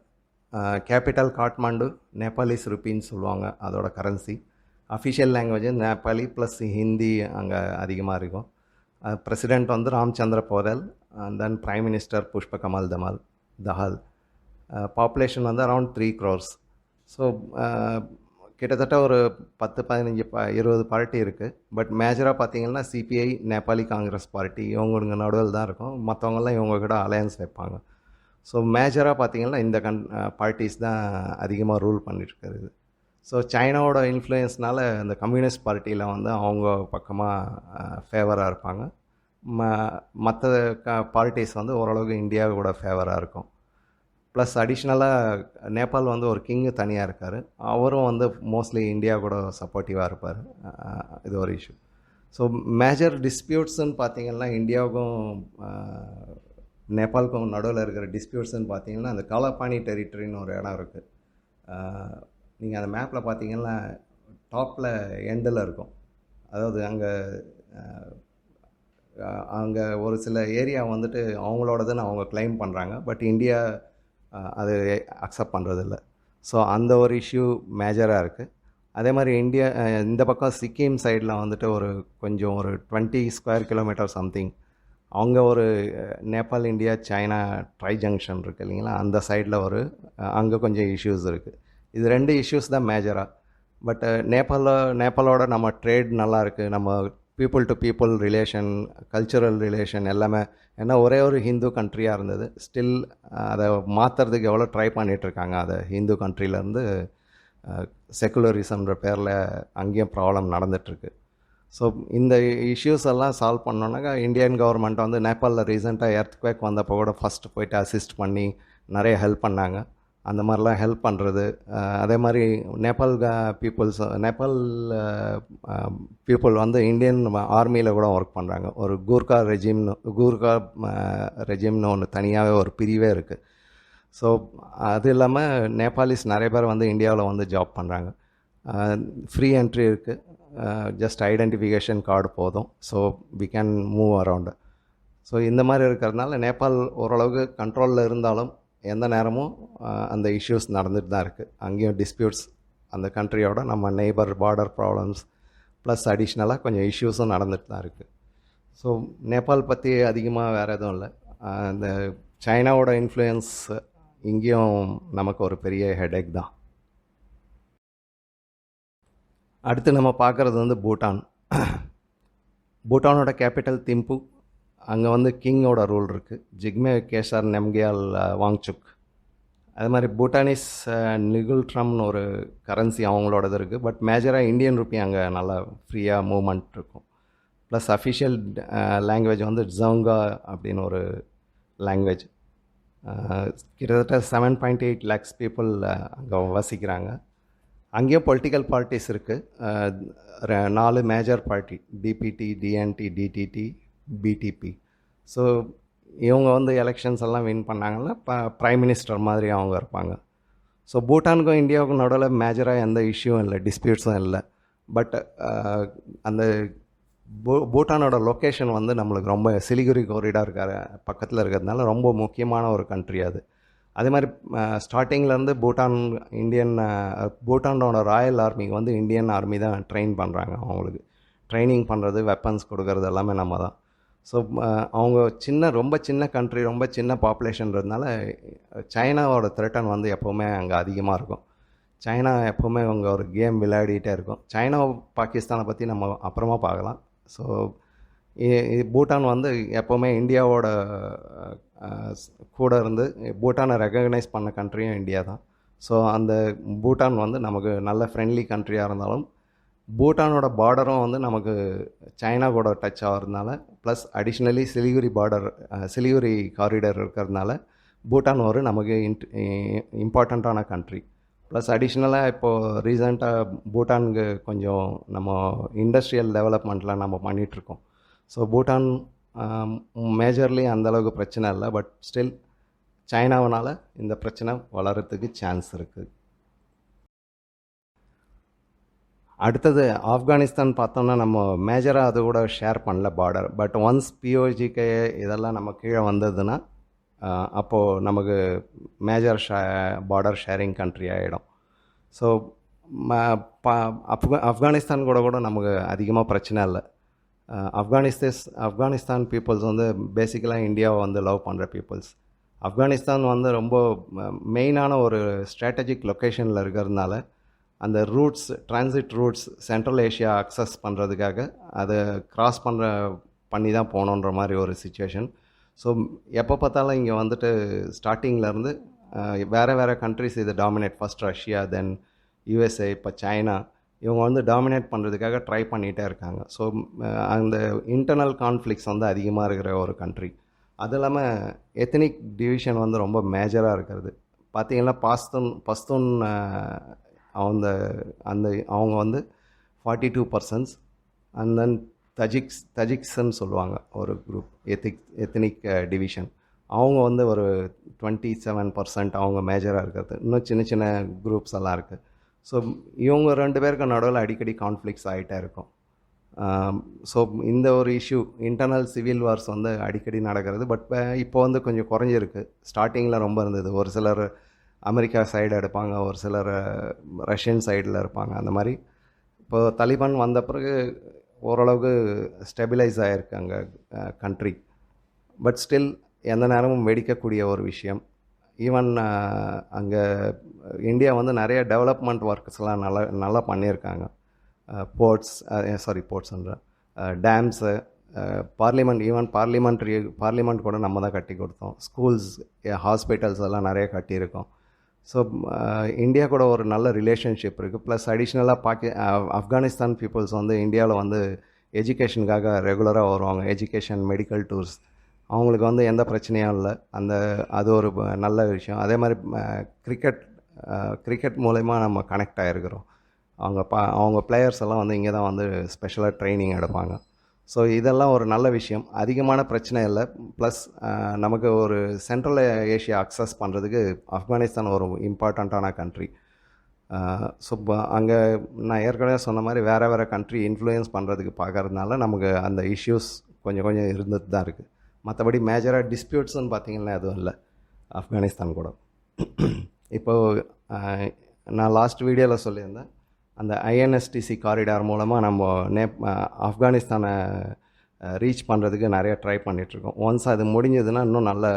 Speaker 1: கேபிட்டல் காட்மாண்டு, நேபாளிஸ் ருப்பின்னு சொல்லுவாங்க அதோட currency. Official language Nepali plus Hindi அங்கே அதிகமாக இருக்கும். பிரசிடெண்ட் வந்து ராம்சந்திர போதல், தென் பிரைம் மினிஸ்டர் புஷ்ப கமல் தஹால். பாப்புலேஷன் வந்து அரவுண்ட் 3 crores. ஸோ கிட்டத்தட்ட ஒரு 10, 15, 20 பார்ட்டி இருக்குது. பட் மேஜராக பார்த்திங்கன்னா சிபிஐ, நேபாளி காங்கிரஸ் பார்ட்டி, இவங்க நடுவில் தான் இருக்கும். மற்றவங்கெல்லாம் இவங்க கூட அலையன்ஸ் வைப்பாங்க. ஸோ மேஜராக பார்த்திங்கன்னா இந்த பார்ட்டிஸ் தான் அதிகமாக ரூல் பண்ணிட்டுருக்கிறது. ஸோ சைனாவோட இன்ஃப்ளூயன்ஸ்னால இந்த கம்யூனிஸ்ட் பார்ட்டியில் வந்து அவங்க பக்கமாக ஃபேவராக இருப்பாங்க. மற்ற பார்ட்டிஸ் வந்து ஓரளவுக்கு இந்தியாவோட ஃபேவராக இருக்கும். ப்ளஸ் அடிஷ்னலாக நேபாள் வந்து ஒரு கிங்கு தனியாக இருக்கார். அவரும் வந்து மோஸ்ட்லி இந்தியா கூட சப்போர்ட்டிவாக இருப்பார். இது ஒரு இஷ்யூ. ஸோ மேஜர் டிஸ்பியூட்ஸுன்னு பார்த்திங்கன்னா இந்தியாவுக்கும் நேபாளுக்கும் நடுவில் இருக்கிற டிஸ்பியூட்ஸ்ன்னு பார்த்திங்கன்னா அந்த காலாபானி டெரிட்டரின்னு ஒரு இடம் இருக்குது. நீங்கள் அந்த மேப்பில் பார்த்திங்கன்னா டாப்பில் எண்டில் இருக்கும். அதாவது அங்கே ஒரு சில ஏரியா வந்துட்டு அவங்களோடதுன்னு அவங்க கிளைம் பண்ணுறாங்க. பட் இந்தியா அது அக்செப்ட் பண்ணுறதில்ல. ஸோ அந்த ஒரு இஷ்யூ மேஜராக இருக்குது. அதே மாதிரி இந்த பக்கம் சிக்கிம் சைடில் வந்துட்டு கொஞ்சம் ஒரு 20 square kilometers சம்திங், அவங்க ஒரு Nepal, India, China try junction இருக்குது இல்லைங்களா, அந்த சைடில் அங்கே கொஞ்சம் இஷ்யூஸ் இருக்குது. இது 2 இஷ்யூஸ் தான் மேஜராக. பட் நேபாளோட நம்ம ட்ரேட் நல்லா இருக்குது, நம்ம people to people relation, cultural relation எல்லாமே. ஏன்னா ஒரே ஒரு ஹிந்து கண்ட்ரியாக இருந்தது. ஸ்டில் அதை மாற்றுறதுக்கு எவ்வளோ ட்ரை பண்ணிகிட்ருக்காங்க. அதை ஹிந்து கண்ட்ரிலேருந்து செக்குலரிசம்ன்ற பேரில் அங்கேயும் ப்ராப்ளம் நடந்துகிட்ருக்கு. ஸோ இந்த இஷ்யூஸ் எல்லாம் சால்வ் பண்ணோன்னாக்கா இந்தியன் கவர்மெண்ட் வந்து நேபாளில் ரீசெண்டாக எர்த்குவேக் வந்தப்போ கூட ஃபஸ்ட்டு போயிட்டு அசிஸ்ட் பண்ணி நிறைய ஹெல்ப் பண்ணாங்க. அந்த மாதிரிலாம் ஹெல்ப் பண்ணுறது. அதே மாதிரி நேபாள் நேபாள் பீப்புள் வந்து இந்தியன் ஆர்மியில் கூட ஒர்க் பண்ணுறாங்க. ஒரு கூர்கா ரெஜிம்னு ஒன்று தனியாகவே ஒரு பிரிவே இருக்குது. ஸோ அது இல்லாமல் நேபாளிஸ் நிறைய பேர் வந்து இந்தியாவில் வந்து ஜாப் பண்ணுறாங்க. ஃப்ரீ என்ட்ரி இருக்குது. ஜஸ்ட் ஐடென்டிஃபிகேஷன் கார்டு போதும். So we can move around. So இந்த மாதிரி இருக்கிறதுனால நேபாள் ஓரளவுக்கு கண்ட்ரோலில் இருந்தாலும் எந்த நேரமும் அந்த இஷ்யூஸ் நடந்துட்டு தான் இருக்குது. அங்கேயும் டிஸ்பியூட்ஸ் அந்த கண்ட்ரியோட நம்ம நெய்பர் பார்டர் ப்ராப்ளம்ஸ் ப்ளஸ் அடிஷ்னலாக கொஞ்சம் இஷ்யூஸும் நடந்துட்டு தான் இருக்குது. ஸோ நேபாள் பற்றி அதிகமாக வேறு எதுவும் இல்லை. இந்த சைனாவோட இன்ஃப்ளூயன்ஸ் இங்கேயும் நமக்கு ஒரு பெரிய ஹெடேக் தான். அடுத்து நம்ம பார்க்குறது வந்து பூட்டான். பூட்டானோட கேபிட்டல் திம்பு. அங்கே வந்து கிங்கோட ரூல் இருக்குது. ஜிக்மே கேசார் நெம்கியால் வாங்சுக். அது மாதிரி பூட்டானிஸ் நிகுல்ட்ரம்னு ஒரு கரன்சி அவங்களோடது இருக்குது. பட் மேஜராக இந்தியன் ருப்பி அங்கே நல்லா ஃப்ரீயாக மூவ்மெண்ட் இருக்கும். ப்ளஸ் அஃபிஷியல் லாங்குவேஜ் வந்து ஜோங்கா அப்படின்னு ஒரு லாங்குவேஜ். கிட்டத்தட்ட 7.8 lakhs பீப்புள் அங்கே வசிக்கிறாங்க. அங்கேயும் பொலிட்டிக்கல் பார்ட்டிஸ் இருக்குது. 4 major party: DPT, DNT, DTT, PDP. So இவங்க வந்து எலெக்ஷன்ஸ் எல்லாம் வின் பண்ணாங்கன்னா ப்ரைம் மினிஸ்டர் மாதிரி அவங்க இருப்பாங்க. ஸோ பூட்டானுக்கும் இந்தியாவுக்கும் நடுவில் மேஜராக எந்த இஷ்யூவும் இல்லை, டிஸ்பியூட்ஸும் இல்லை. பட் அந்த பூட்டானோட லொக்கேஷன் வந்து நம்மளுக்கு ரொம்ப சிலிகுரி காரிடார் பக்கத்தில் இருக்கிறதுனால ரொம்ப முக்கியமான ஒரு கண்ட்ரி அது. அதே மாதிரி ஸ்டார்டிங்லேருந்து பூட்டானோட ராயல் ஆர்மிக்கு வந்து இந்தியன் ஆர்மி தான் ட்ரெயின் பண்ணுறாங்க. அவங்களுக்கு ட்ரைனிங் பண்ணுறது, வெப்பன்ஸ் கொடுக்கறது எல்லாமே நம்ம தான். ஸோ அவங்க ரொம்ப சின்ன கண்ட்ரி, ரொம்ப சின்ன பாப்புலேஷன்றதுனால சைனாவோட த்ரெட்டன் வந்து எப்போவுமே அங்கே அதிகமாக இருக்கும். சைனா எப்போவுமே அவங்க ஒரு கேம் விளையாடிட்டே இருக்கும். சைனா பாகிஸ்தானை பற்றி நம்ம அப்புறமா பார்க்கலாம். ஸோ பூட்டான் வந்து எப்போவுமே இந்தியாவோட கூட இருந்து பூட்டானை ரெகக்னைஸ் பண்ண கண்ட்ரியும் இந்தியா தான். ஸோ அந்த பூட்டான் வந்து நமக்கு நல்ல ஃப்ரெண்ட்லி கண்ட்ரியாக இருந்தாலும் பூட்டானோட பார்டரும் வந்து நமக்கு சைனா கூட டச் ஆகிறதுனால, ப்ளஸ் அடிஷ்னலி சிலிகுரி காரிடர் இருக்கிறதுனால பூட்டான் ஒரு நமக்கு இம்பார்ட்டண்ட்டான கண்ட்ரி. ப்ளஸ் அடிஷ்னலாக இப்போது ரீசெண்டாக பூட்டானுக்கு கொஞ்சம் நம்ம இண்டஸ்ட்ரியல் டெவலப்மெண்ட்லாம் நம்ம பண்ணிகிட்ருக்கோம். ஸோ பூட்டான் மேஜர்லி அந்தளவுக்கு பிரச்சனை இல்லை. பட் ஸ்டில் சைனாவனால் இந்த பிரச்சனை வளர்கிறதுக்கு சான்ஸ் இருக்குது. அடுத்தது ஆப்கானிஸ்தான் பார்த்தோம்னா நம்ம மேஜராக அது கூட ஷேர் பண்ணல பார்டர். பட் ஒன்ஸ் பிஓஜிகே இதெல்லாம் நம்ம கீழே வந்ததுன்னா அப்போது நமக்கு மேஜர் பார்டர் ஷேரிங் கண்ட்ரி ஆகிடும். ஸோ ஆப்கானிஸ்தான் கூட நமக்கு அதிகமாக பிரச்சனை இல்லை. ஆப்கானிஸ்தான் பீப்புள்ஸ் வந்து பேசிக்கலாக இந்தியாவை வந்து லவ் பண்ணுற பீப்புள்ஸ். ஆப்கானிஸ்தான் வந்து ரொம்ப மெயினான ஒரு ஸ்ட்ராட்டஜிக் லொக்கேஷனில் இருக்கிறதுனால அந்த transit roots central Asia access பண்ணுறதுக்காக அதை கிராஸ் பண்ணி தான் போகணுன்ற மாதிரி ஒரு சுச்சுவேஷன். ஸோ எப்போ பார்த்தாலும் இங்கே வந்துட்டு ஸ்டார்டிங்லேருந்து வேறு கண்ட்ரிஸ் இதை டாமினேட், ஃபஸ்ட் ரஷ்யா, தென் யூஎஸ்ஏ, இப்போ சைனா, இவங்க வந்து டாமினேட் பண்ணுறதுக்காக ட்ரை பண்ணிகிட்டே இருக்காங்க. ஸோ அந்த இன்டர்னல் கான்ஃப்ளிக்ஸ் வந்து அதிகமாக இருக்கிற ஒரு கண்ட்ரி. அது இல்லாமல் எத்தனிக் டிவிஷன் வந்து ரொம்ப மேஜராக இருக்கிறது. பார்த்திங்கன்னா பஸ்தூன் அவங்க வந்து 42%. அண்ட் தென் தஜிக்ஸ்ன்னு சொல்லுவாங்க ஒரு குரூப், எத்தனிக் டிவிஷன். அவங்க வந்து ஒரு 27% அவங்க மேஜராக இருக்கிறது. இன்னும் சின்ன சின்ன குரூப்ஸ் எல்லாம் இருக்குது. ஸோ இவங்க 2 பேருக்கு நடுவில் அடிக்கடி கான்ஃப்ளிக்ஸ் ஆகிட்டே இருக்கும். ஸோ இந்த ஒரு இஷ்யூ இன்டர்னல் சிவில் வார்ஸ் வந்து அடிக்கடி நடக்கிறது. பட் இப்போ வந்து கொஞ்சம் குறைஞ்சிருக்கு. ஸ்டார்டிங்கில் ரொம்ப இருந்தது. ஒரு சிலர் அமெரிக்கா சைடு எடுப்பாங்க, ஒரு சிலர் ரஷ்யன் சைடில் இருப்பாங்க. அந்த மாதிரி இப்போ தலிபான் வந்த பிறகு ஓரளவுக்கு ஸ்டெபிலைஸ் ஆகிருக்கு அங்கே கண்ட்ரி. பட் ஸ்டில் எந்த நேரமும் வெடிக்கக்கூடிய ஒரு விஷயம். ஈவன் அங்கே இந்தியா வந்து நிறைய டெவலப்மெண்ட் ஒர்க்ஸ்லாம் நல்லா பண்ணியிருக்காங்க. போர்ட்ஸ்ன்ற டேம்ஸு, பார்லிமெண்ட் கூட நம்ம தான் கட்டி கொடுத்தோம். ஸ்கூல்ஸ், ஹாஸ்பிட்டல்ஸ் எல்லாம் நிறைய கட்டியிருக்கோம். ஸோ இந்தியா கூட ஒரு நல்ல ரிலேஷன்ஷிப் இருக்குது. ப்ளஸ் அடிஷ்னலாக ஆப்கானிஸ்தான் பீப்புள்ஸ் வந்து இந்தியாவில் வந்து எஜுகேஷனுக்காக ரெகுலராக வருவாங்க. Education, medical tours. அவங்களுக்கு வந்து எந்த பிரச்சனையும் இல்லை. அது ஒரு நல்ல விஷயம். அதே மாதிரி கிரிக்கெட் கிரிக்கெட் மூலயமா நம்ம கனெக்ட் ஆகிருக்கிறோம். அவங்க பிளேயர்ஸ் எல்லாம் வந்து இங்கே தான் வந்து ஸ்பெஷலாக ட்ரைனிங் எடுப்பாங்க. ஸோ இதெல்லாம் ஒரு நல்ல விஷயம். அதிகமான பிரச்சனை இல்லை. ப்ளஸ் நமக்கு ஒரு சென்ட்ரல் ஏஷியா அக்சஸ் பண்ணுறதுக்கு ஆப்கானிஸ்தான் ஒரு இம்பார்ட்டண்ட்டான கண்ட்ரி. ஸோ அங்கே நான் ஏற்கனவே சொன்ன மாதிரி வேறு கண்ட்ரி இன்ஃப்ளூயன்ஸ் பண்ணுறதுக்கு பார்க்கறதுனால நமக்கு அந்த இஷ்யூஸ் கொஞ்சம் இருந்துட்டு தான் இருக்குது. மற்றபடி மேஜராக டிஸ்பியூட்ஸ்ன்னு பார்த்திங்கன்னா எதுவும் இல்லை ஆப்கானிஸ்தான் கூட. இப்போது நான் லாஸ்ட் வீடியோவில் சொல்லியிருந்தேன், அந்த ஐஎன்எஸ்டிசி காரிடார் மூலமாக நம்ம ஆப்கானிஸ்தானை ரீச் பண்ணுறதுக்கு நிறைய ட்ரை பண்ணிகிட்ருக்கோம். ஒன்ஸ் அது முடிஞ்சதுன்னா இன்னும் நல்ல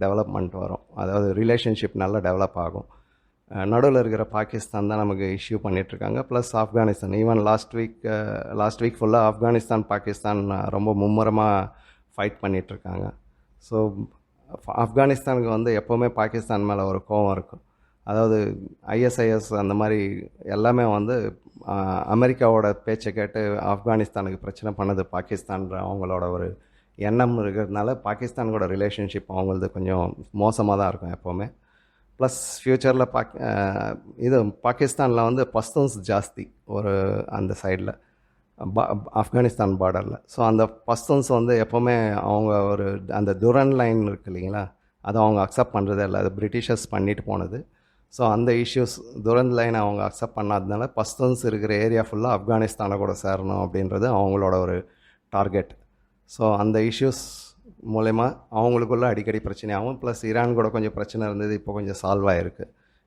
Speaker 1: டெவலப்மெண்ட் வரும். அதாவது ரிலேஷன்ஷிப் நல்லா டெவலப் ஆகும். நடுவில் இருக்கிற பாகிஸ்தான் தான் நமக்கு இஷ்யூ பண்ணிகிட்ருக்காங்க. Plus Afghanistan. Even last week ஃபுல்லாக ஆப்கானிஸ்தான் பாகிஸ்தான் ரொம்ப மும்முரமாக ஃபைட் பண்ணிகிட்ருக்காங்க. ஸோ ஆப்கானிஸ்தானுக்கு வந்து எப்போவுமே பாகிஸ்தான் மேலே ஒரு கோவம் இருக்கும். அதாவது ஐஎஸ்ஐஎஸ் அந்த மாதிரி எல்லாமே வந்து அமெரிக்காவோட பேச்சை கேட்டு ஆப்கானிஸ்தானுக்கு பிரச்சனை பண்ணது பாகிஸ்தான்ற அவங்களோட ஒரு எண்ணம் இருக்கிறதுனால பாகிஸ்தானோட ரிலேஷன்ஷிப் அவங்களது கொஞ்சம் மோசமாக தான் இருக்கும் எப்போவுமே. ப்ளஸ் ஃப்யூச்சரில் பாகிஸ்தானில் வந்து பஸ்தூன்ஸ் ஜாஸ்தி அந்த சைடில் ஆப்கானிஸ்தான் பார்டரில். ஸோ அந்த பஸ்தூன்ஸ் வந்து எப்போவுமே அவங்க அந்த துரன் லைன் இருக்குது இல்லைங்களா, அதை அவங்க அக்செப்ட் பண்ணுறதே இல்லை. அது பிரிட்டிஷர்ஸ் பண்ணிட்டு போனது. ஸோ அந்த இஷ்யூஸ் துரந்த் லைனை அவங்க அக்செப்ட் பண்ணாததுனால பஸ்தூன்ஸ் இருக்கிற ஏரியா ஃபுல்லாக ஆப்கானிஸ்தானை கூட சேரணும் அப்படின்றது அவங்களோட ஒரு டார்கெட். ஸோ அந்த இஷ்யூஸ் மூலயமா அவங்களுக்குள்ள அடிக்கடி பிரச்சனையாகும். ப்ளஸ் ஈரான் கூட கொஞ்சம் பிரச்சனை இருந்தது, இப்போ கொஞ்சம் சால்வ் ஆகிருக்கு.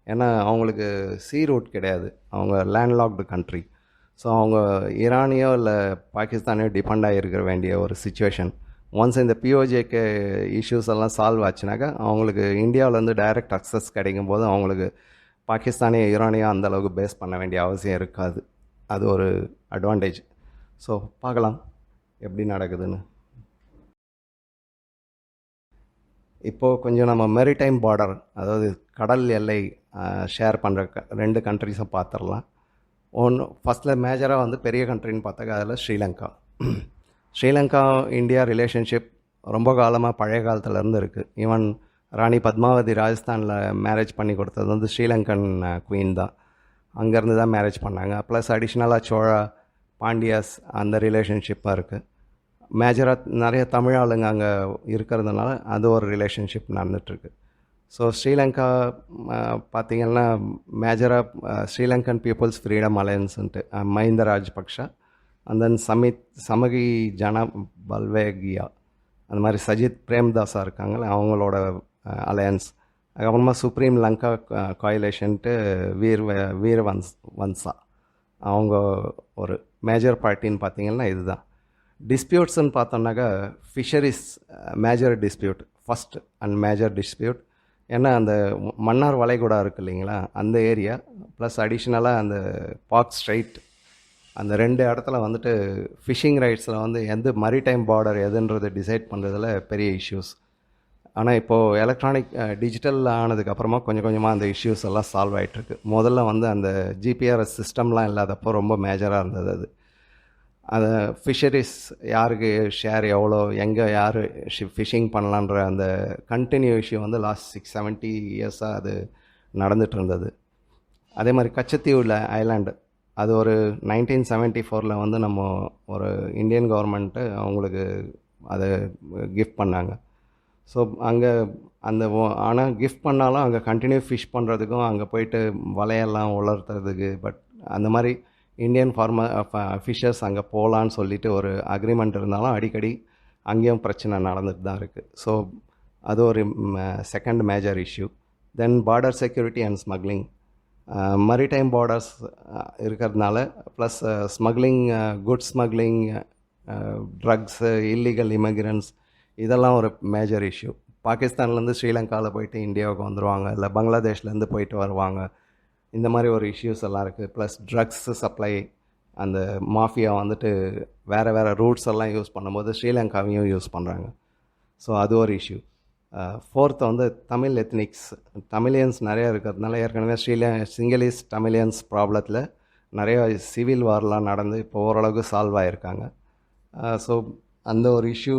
Speaker 1: ஏன்னா அவங்களுக்கு சீ ரூட் கிடையாது, அவங்க லேண்ட்லாக்டு கண்ட்ரி. ஸோ அவங்க ஈரானியோ இல்லை பாகிஸ்தானையோ டிபெண்ட் ஆகிருக்க வேண்டிய ஒரு சுச்சுவேஷன். ஒன்ஸ் இந்த பிஓஜேக்கு இஷ்யூஸ் எல்லாம் சால்வ் ஆச்சுனாக்கா அவங்களுக்கு இந்தியாவிலேருந்து டைரக்ட் அக்சஸ் கிடைக்கும் போது அவங்களுக்கு பாகிஸ்தானிய ஈரானியோ அந்தளவுக்கு பேஸ் பண்ண வேண்டிய அவசியம் இருக்காது. அது ஒரு அட்வான்டேஜ். ஸோ பார்க்கலாம் எப்படி நடக்குதுன்னு. இப்போது கொஞ்சம் நம்ம மெரிடைம் பார்டர், அதாவது கடல் எல்லை ஷேர் பண்ணுற 2 கண்ட்ரிஸை பார்த்துடலாம். ஃபஸ்ட்டில் மேஜராக வந்து பெரிய கண்ட்ரின்னு பார்த்தாக்கா அதில் ஸ்ரீலங்கா இந்தியா ரிலேஷன்ஷிப் ரொம்ப காலமாக பழைய காலத்துலேருந்து இருக்குது. ஈவன் ராணி பத்மாவதி ராஜஸ்தானில் மேரேஜ் பண்ணி கொடுத்தது வந்து ஸ்ரீலங்கன் குவீன் தான். அங்கேருந்து தான் மேரேஜ் பண்ணாங்க. ப்ளஸ் அடிஷ்னலாக சோழா பாண்டியாஸ் அந்த ரிலேஷன்ஷிப்பாக இருக்குது. மேஜராக நிறைய தமிழ் ஆளுங்க அங்கே இருக்கிறதுனால அது ஒரு ரிலேஷன்ஷிப் நடந்துகிட்ருக்கு. ஸோ ஸ்ரீலங்கா பார்த்திங்கன்னா மேஜராக ஸ்ரீலங்கன் பீப்புள்ஸ் ஃப்ரீடம் அலையன்ஸுன்ட்டு மஹிந்த ராஜபக்ஷ, அண்ட் தென் சமகி ஜன பல்வேகியா, அந்த மாதிரி சஜித் பிரேம்தாஸாக இருக்காங்கள அவங்களோட அலையன்ஸ். அதுக்கப்புறமா சுப்ரீம் லங்கா கோயிலேஷன்ட்டு வீரவன்சா அவங்க ஒரு மேஜர் பார்ட்டின்னு பார்த்திங்கன்னா இதுதான். டிஸ்பியூட்ஸ்ன்னு பார்த்தோம்னாக்கா fisheries major dispute first and major dispute. ஏன்னா அந்த மன்னார் வளைகுடா இருக்குது இல்லைங்களா, அந்த ஏரியா ப்ளஸ் அடிஷ்னலாக அந்த பாக் ஸ்ட்ரைட், அந்த 2 இடத்துல வந்துட்டு ஃபிஷிங் ரைட்ஸில் வந்து எந்த மரிடைம் பார்டர் எதுன்றது டிசைட் பண்ணுறதுல பெரிய இஷ்யூஸ். ஆனால் இப்போது எலக்ட்ரானிக் டிஜிட்டல் ஆனதுக்கப்புறமா கொஞ்சமாக அந்த இஷ்யூஸ் எல்லாம் சால்வ் ஆகிட்டுருக்கு. முதல்ல வந்து அந்த ஜிபிஆர்எஸ் சிஸ்டம்லாம் இல்லாதப்போ ரொம்ப மேஜராக இருந்தது அது ஃபிஷரிஸ் யாருக்கு ஷேர் எவ்வளோ, எங்கே யார் ஃபிஷிங் பண்ணலான்ற அந்த கண்டினியூ இஷ்யூ வந்து லாஸ்ட் 670 இயர்ஸாக அது நடந்துகிட்டு இருந்தது. அதே மாதிரி கச்சத்தீவில் ஐலாண்டு அது ஒரு 1974 வந்து நம்ம ஒரு இந்தியன் கவர்மெண்ட்டு அவங்களுக்கு அதை கிஃப்ட் பண்ணாங்க. ஸோ அங்கே ஆனால் கிஃப்ட் பண்ணாலும் அங்கே கண்டினியூ ஃபிஷ் பண்ணுறதுக்கும் அங்கே போயிட்டு வலையெல்லாம் உலர்த்துறதுக்கு அந்த மாதிரி இந்தியன் ஃபிஷர்ஸ் அங்கே போகலான்னு சொல்லிட்டு ஒரு அக்ரிமெண்ட் இருந்தாலும் அடிக்கடி அங்கேயும் பிரச்சனை நடந்துட்டு தான் இருக்குது. ஸோ அது ஒரு second major issue. Then border security and smuggling, maritime borders இருக்கிறதுனால plus smuggling, good smuggling, drugs, illegal immigrants, இதெல்லாம் ஒரு மேஜர் இஷ்யூ. பாகிஸ்தான்லேருந்து ஸ்ரீலங்காவில் போயிட்டு இந்தியாவுக்கு வந்துடுவாங்க, இல்லை பங்களாதேஷ்லேருந்து போயிட்டு வருவாங்க. இந்த மாதிரி ஒரு இஷ்யூஸ் எல்லாம் இருக்குது. ப்ளஸ் ட்ரக்ஸு சப்ளை, அந்த மாஃபியா வந்துட்டு வேறு ரூட்ஸ் எல்லாம் யூஸ் பண்ணும்போது ஸ்ரீலங்காவையும் யூஸ் பண்ணுறாங்க. ஸோ அது ஒரு இஷ்யூ. ஃபோர்த்து வந்து தமிழ் எத்னிக்ஸ், தமிழியன்ஸ் நிறையா இருக்கிறதுனால ஏற்கனவே சிங்களீஸ் தமிழியன்ஸ் ப்ராப்ளத்தில் நிறையா சிவில் வார்லாம் நடந்து இப்போ ஓரளவுக்கு சால்வ் ஆகிருக்காங்க. ஸோ அந்த ஒரு இஷ்யூ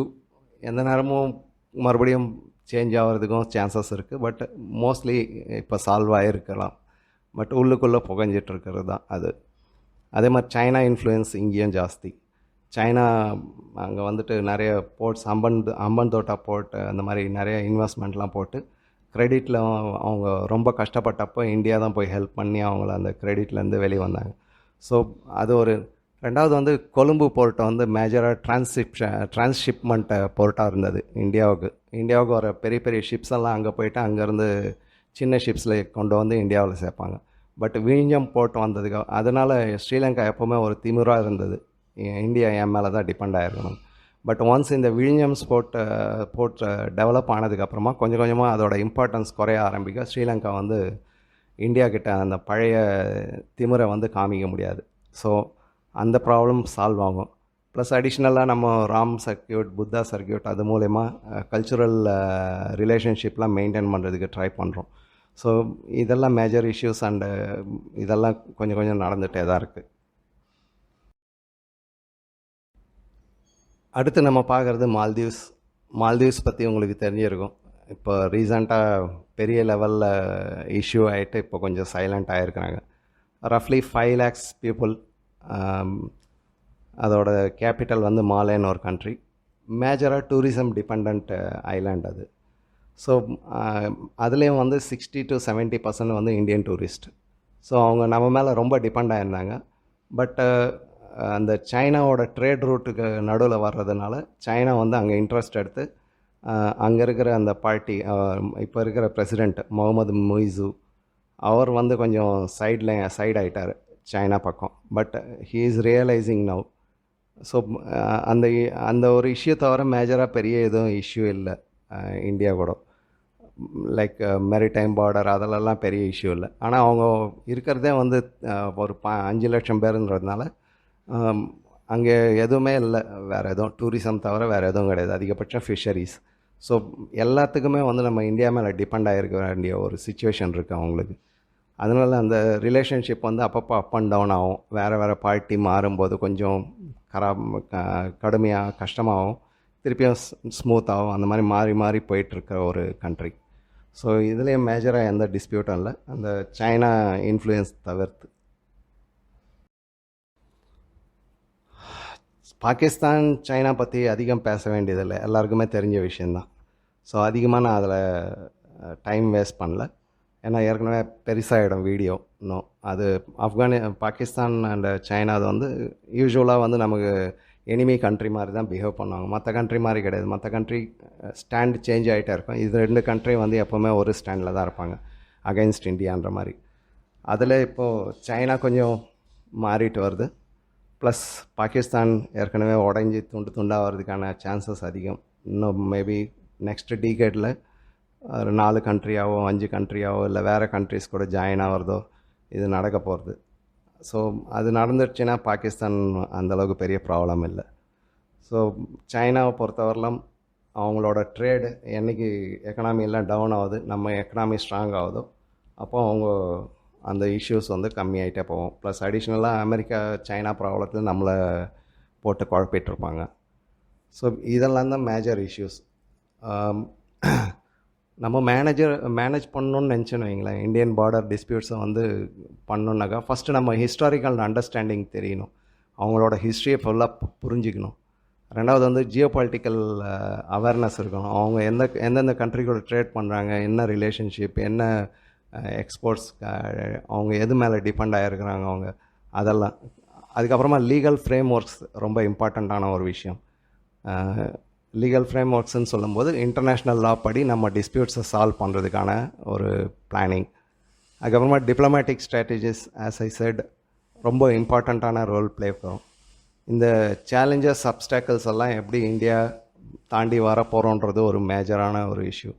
Speaker 1: எந்த நேரமும் மறுபடியும் சேஞ்ச் ஆகிறதுக்கும் சான்சஸ் இருக்குது. பட் மோஸ்ட்லி இப்போ சால்வ் ஆகிருக்கலாம். பட் உள்ளுக்குள்ளே புகஞ்சிட்டு இருக்கிறது தான் அது. அதே மாதிரி சைனா இன்ஃப்ளூயன்ஸ் இங்கேயும் ஜாஸ்தி. சைனா அங்கே வந்துட்டு நிறைய போர்ட்ஸ் அம்பன் தோட்டா போர்ட் அந்த மாதிரி நிறைய இன்வெஸ்ட்மெண்ட்லாம் போட்டு கிரெடிட்டில் அவங்க ரொம்ப கஷ்டப்பட்டப்போ இந்தியா தான் போய் ஹெல்ப் பண்ணி அவங்கள அந்த கிரெடிட்லேருந்து வெளியே வந்தாங்க. ஸோ அது ஒரு. ரெண்டாவது வந்து கொழும்பு போர்ட்டை வந்து மேஜராக டிரான்ஸ்ஷிப்மெண்ட் போர்ட்டாக இருந்தது இந்தியாவுக்கு வர பெரிய பெரிய ஷிப்ஸ் எல்லாம் அங்கே போயிட்டு அங்கேருந்து சின்ன ஷிப்ஸில் கொண்டு வந்து இந்தியாவில் சேர்ப்பாங்க. பட் விழிஞ்சம் போர்ட் வந்ததுக்கு அதனால் ஸ்ரீலங்கா எப்போவுமே ஒரு திமிராக இருந்தது, இந்தியா என் மேலே தான் டிபெண்ட் ஆகிருக்கணும். பட் ஒன்ஸ் இந்த விழிஞ்சம் போர்ட் டெவலப் ஆனதுக்கப்புறமா கொஞ்சம் கொஞ்சமாக அதோட இம்பார்ட்டன்ஸ் குறைய ஆரம்பிக்க ஸ்ரீலங்கா வந்து இந்தியா கிட்ட அந்த பழைய திமிரை வந்து காமிக்க முடியாது. ஸோ அந்த ப்ராப்ளம் சால்வ் ஆகும். ப்ளஸ் அடிஷ்னலாக நம்ம ராம் சர்க்கியூட், புத்தா சர்க்கியூட் அது மூலயமா கல்ச்சுரல் ரிலேஷன்ஷிப்லாம் மெயின்டைன் பண்ணுறதுக்கு ட்ரை பண்ணுறோம். ஸோ இதெல்லாம் மேஜர் இஷ்யூஸ் அண்டு இதெல்லாம் கொஞ்சம் கொஞ்சம் நடந்துகிட்டே தான் இருக்குது. அடுத்து நம்ம பார்க்குறது மால்தீவ்ஸ் பற்றி உங்களுக்கு தெரிஞ்சிருக்கும். இப்போ ரீசண்டாக பெரிய லெவலில் இஷ்யூ ஆகிட்டு இப்போ கொஞ்சம் சைலண்ட் ஆகிருக்கிறாங்க. ரஃப்லி 5 lakhs people. அதோட கேபிட்டல் வந்து மாலேன்னு ஒரு கண்ட்ரி. மேஜராக டூரிசம் டிபெண்ட் ஐலாண்ட் அது. ஸோ அதுலேயும் வந்து 60 to 70% வந்து இந்தியன் டூரிஸ்ட். ஸோ அவங்க நம்ம மேலே ரொம்ப டிபெண்ட் ஆகிருந்தாங்க. பட் அந்த சைனாவோட ட்ரேட் ரூட்டுக்கு நடுவில் வர்றதுனால சைனா வந்து அங்கே இன்ட்ரெஸ்ட் எடுத்து அங்கே இருக்கிற அந்த பார்ட்டி, இப்போ இருக்கிற பிரசிடெண்ட் முகமது முய்ஸு, அவர் வந்து கொஞ்சம் சைடு ஆகிட்டார் சைனா பக்கம். But he is realising now. So அந்த ஒரு இஷ்யூ தவிர மேஜராக பெரிய எதுவும் இஷ்யூ இல்லை இந்தியா கூட. லைக் மெரிடைம் பார்டர் அதிலெல்லாம் பெரிய இஷ்யூ இல்லை. ஆனால் அவங்க இருக்கிறதே வந்து ஒரு 5 லட்சம் பேருன்றதுனால அங்கே எதுவுமே இல்லை, வேறு எதுவும் டூரிசம் தவிர வேறு எதுவும் கிடையாது. அதிகபட்சம் ஃபிஷரிஸ். ஸோ எல்லாத்துக்குமே வந்து நம்ம இந்தியா மேலே டிபெண்ட் ஆகிருக்க வேண்டிய ஒரு சுச்சுவேஷன் இருக்குது அவங்களுக்கு. அதனால அந்த ரிலேஷன்ஷிப் வந்து அப்பப்போ அப் அண்ட் டவுன் ஆகும். வேறு பார்ட்டி மாறும்போது கொஞ்சம் கடுமையாக கஷ்டமாகவும் திருப்பியும் ஸ்மூத்தாகவும் அந்த மாதிரி மாறி மாறி போயிட்டுருக்க ஒரு கண்ட்ரி. ஸோ இதுலேயும் மேஜராக எந்த டிஸ்பியூட்டும் இல்லை, அந்த சைனா இன்ஃப்ளூயன்ஸ் தவிர்த்து. பாகிஸ்தான் சைனா பற்றி அதிகம் பேச வேண்டியதில்லை, எல்லாருக்குமே தெரிஞ்ச விஷயந்தான். ஸோ அதிகமாக நான் அதில் டைம் வேஸ்ட் பண்ணல, ஏன்னா ஏற்கனவே பெருசாகிடும் வீடியோ இன்னும். அது பாகிஸ்தான் அண்ட் சைனா அது வந்து யூஸ்வலாக வந்து நமக்கு எனிமி கண்ட்ரி மாதிரி தான் பிஹேவ் பண்ணுவாங்க. மற்ற கண்ட்ரி மாதிரி கிடையாது. மற்ற கண்ட்ரி ஸ்டாண்ட் சேஞ்ச் ஆகிட்டே இருக்கும். இது 2 கண்ட்ரி வந்து எப்போவுமே ஒரு ஸ்டாண்டில் தான் இருப்பாங்க அகைன்ஸ்ட் இந்தியான்ற மாதிரி. அதில் இப்போது சைனா கொஞ்சம் மாறிட்டு வருது. ப்ளஸ் பாகிஸ்தான் ஏற்கனவே உடஞ்சி துண்டு துண்டாக வர்றதுக்கான சான்சஸ் அதிகம். இன்னும் மேபி நெக்ஸ்ட் டீகேடில் ஒரு 4 கண்ட்ரியாவோ 5 கண்ட்ரியாவோ இல்லை வேறு கண்ட்ரிஸ் கூட ஜாயின் ஆகிறதோ இது நடக்க போகிறது. ஸோ அது நடந்துடுச்சுன்னா பாகிஸ்தான் அந்தளவுக்கு பெரிய ப்ராப்ளம் இல்லை. ஸோ சைனாவை பொறுத்தவரையிலும் அவங்களோட ட்ரேடு என்றைக்கு எக்கனாமியெல்லாம் டவுன் ஆகுது, நம்ம எக்கனாமி ஸ்ட்ராங் ஆகுதோ அப்போ அவங்க அந்த இஷ்யூஸ் வந்து கம்மியாகிட்டே போகும். ப்ளஸ் அடிஷ்னலாக அமெரிக்கா சைனா ப்ராப்ளத்தில் நம்மளை போட்டு குழப்பிட்டுருப்பாங்க. ஸோ இதெல்லாம் தான் மேஜர் இஷ்யூஸ். நம்ம மேனேஜ் பண்ணணுன்னு நினச்சோன்னு வைங்களேன், இந்தியன் பார்டர் டிஸ்பியூட்ஸை வந்து பண்ணணுன்னாக்கா ஃபஸ்ட்டு நம்ம ஹிஸ்டாரிக்கல் அண்டர்ஸ்டாண்டிங் தெரியணும், அவங்களோட ஹிஸ்ட்ரியை ஃபுல்லாக புரிஞ்சிக்கணும். ரெண்டாவது வந்து ஜியோ பொலிட்டிக்கல் அவேர்னஸ் இருக்கணும். அவங்க எந்தெந்த கண்ட்ரி கூட ட்ரேட் பண்ணுறாங்க, என்ன ரிலேஷன்ஷிப், என்ன எக்ஸ்போர்ட்ஸ், அவங்க எது மேலே டிபெண்ட் ஆகிருக்கிறாங்க அவங்க, அதெல்லாம். அதுக்கப்புறமா லீகல் ஃப்ரேம் ஒர்க்ஸ் ரொம்ப இம்பார்ட்டண்ட்டான ஒரு விஷயம். லீகல் ஃப்ரேம் ஒர்க்ஸ்ன்னு சொல்லும்போது இன்டர்நேஷ்னல் லா படி நம்ம டிஸ்பியூட்ஸை சால்வ் பண்ணுறதுக்கான ஒரு பிளானிங். அதுக்கப்புறமா diplomatic strategies as I set ரொம்ப இம்பார்ட்டண்ட்டான ரோல் ப்ளே பண்ணும். இந்த சேலஞ்சஸ் அப்டாக்கிள்ஸ் எல்லாம் எப்படி இந்தியா தாண்டி வர போகிறோன்றது ஒரு மேஜரான ஒரு இஷ்யூ.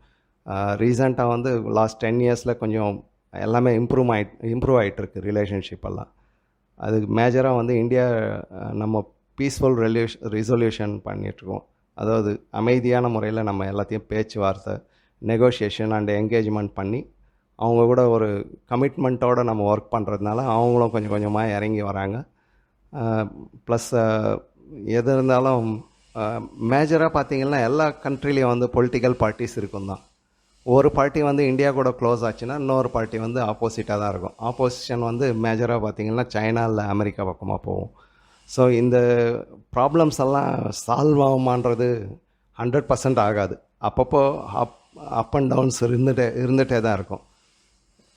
Speaker 1: ரீசெண்டாக வந்து லாஸ்ட் 10 இயர்ஸில் கொஞ்சம் எல்லாமே இம்ப்ரூவ் ஆகிட்டுருக்கு ரிலேஷன்ஷிப் எல்லாம். அதுக்கு மேஜராக வந்து இந்தியா நம்ம பீஸ்ஃபுல் ரிசொல்யூஷன் பண்ணிகிட்ருக்கோம். அதாவது அமைதியான முறையில் நம்ம எல்லாத்தையும் பேச்சுவார்த்தை, நெகோஷியேஷன் அண்ட் என்கேஜ்மெண்ட் பண்ணி அவங்க கூட ஒரு கமிட்மெண்ட்டோடு நம்ம ஒர்க் பண்ணுறதுனால அவங்களும் கொஞ்சம் கொஞ்சமாக இறங்கி வராங்க. ப்ளஸ் எது இருந்தாலும் மேஜராக பார்த்தீங்கன்னா எல்லா கண்ட்ரிலையும் வந்து பொலிட்டிக்கல் பார்ட்டிஸ் இருக்கும் தான். ஒரு பார்ட்டி வந்து இந்தியா கூட க்ளோஸ் ஆச்சுன்னா இன்னொரு பார்ட்டி வந்து ஆப்போசிட்டாக தான் இருக்கும். ஆப்போசிஷன் வந்து மேஜராக பார்த்தீங்கன்னா சைனா இல்லை அமெரிக்கா பக்கமாக போகும். ஸோ இந்த ப்ராப்ளம்ஸ் எல்லாம் சால்வ் ஆகுமான்றது 100% ஆகாது. அப்பப்போ அப் அண்ட் டவுன்ஸ் இருந்துகிட்டே தான் இருக்கும்.